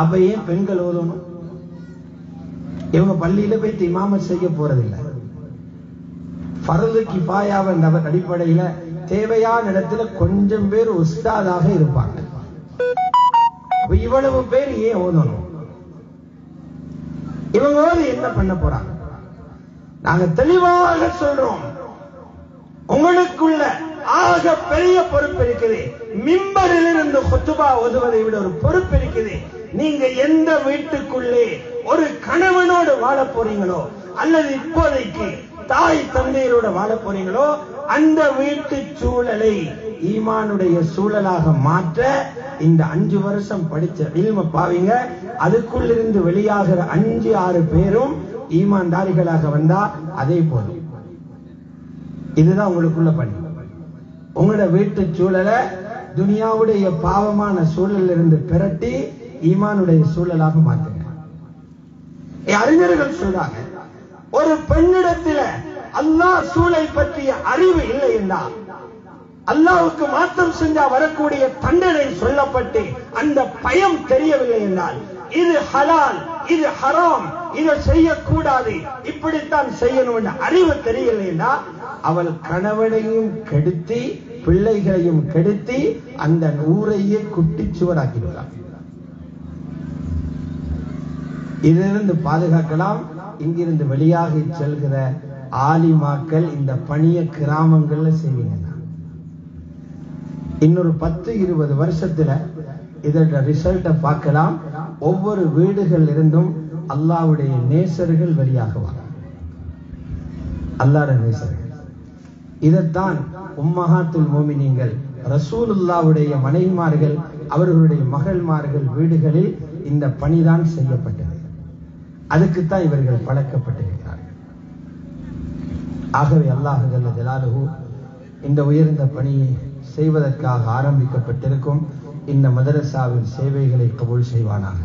அப்ப ஏன் பெண்கள் ஓதணும்? இவங்க பள்ளியில போய் இமாமத் செய்ய போறதில்லை. ஃபர்து கிஃபாயாவ அடிப்படையில தேவையான இடத்துல கொஞ்சம் பேர் உஸ்தாதாக இருப்பாங்க. இவ்வளவு பேர் ஏன் ஓதணும்? இவங்க என்ன பண்ண போறாங்க? நாங்க தெளிவாக சொல்றோம், உங்களுக்குள்ள ஆக பெரிய பொறுப்பு இருக்குது. மிம்பரில் இருந்து குத்துபா ஓதுவதை விட ஒரு பொறுப்பு இருக்குது. நீங்க எந்த வீட்டுக்குள்ளே ஒரு கணவனோடு வாழ போறீங்களோ அல்லது இப்போதைக்கு தாய் தந்தையரோட வாழ போறீங்களோ அந்த வீட்டு சூழலை ஈமானுடைய சூழலாக மாற்ற இந்த 5 வருஷம் படிச்ச இல்ம பாவீங்க. அதுக்குள்ளிருந்து வெளியாகிற 5-6 பேரும் ஈமான்தாரிகளாக வந்தா அதே போதும். இதுதான் உங்களுக்குள்ள பணி. உங்களோட வீட்டு சூழலை துனியாவுடைய பாவமான சூழலில் இருந்து பிரட்டி ஈமானுடைய சூழலாக மாற்றுங்க. அறிஞர்கள் சொல்றாங்க, ஒரு பெண்ணிடத்தில் அல்லாஹ் சூழலை பற்றிய அறிவு இல்லை என்றால், அல்லாஹ்வுக்கு மாற்றம் செஞ்சா வரக்கூடிய தண்டனை சொல்லப்பட்டு அந்த பயம் தெரியவில்லை என்றால், இது ஹலால், இது ஹராம், இதை செய்யக்கூடாது, இப்படித்தான் செய்யணும் என்ற அறிவு தெரியலைன்னா அவள் கணவனையும் கெடுத்தி பிள்ளைகளையும் கெடுத்தி அந்த ஊரையே குட்டிச்சுவராக்கிவிடலாம். இதிலிருந்து பாதுகாக்கலாம். இங்கிருந்து வெளியாகி செல்கிற ஆலிமாக்கள் இந்த பணியை கிராமங்கள்ல செய்வீங்க. இன்னொரு 10-20 வருஷத்துல இதோட ரிசல்ட்டை பார்க்கலாம். ஒவ்வொரு வீடுகள் இருந்தும் அல்லாஹ்வுடைய நேசர்கள் வெளியாகுவாங்க. அல்லாஹ்வுடைய நேசர்கள். இதைத்தான் உம்மஹாத்துல் மோமினீன்கள், ரசூலுல்லாஹ்வுடைய மனைவிமார்கள், அவர்களுடைய மகள்மார்கள் வீடுகளில் இந்த பணிதான் செய்யப்பட்டது. அதுக்குத்தான் இவர்கள் பழக்கப்பட்டிருக்கிறார்கள். ஆகவே அல்லாஹ் ஜல்ல ஜலாலுஹு இந்த உயர்ந்த பணியை செய்வதற்காக ஆரம்பிக்கப்பட்டிருக்கும் இந்த மதரசாவின் சேவைகளை கபூல் செய்வானாக.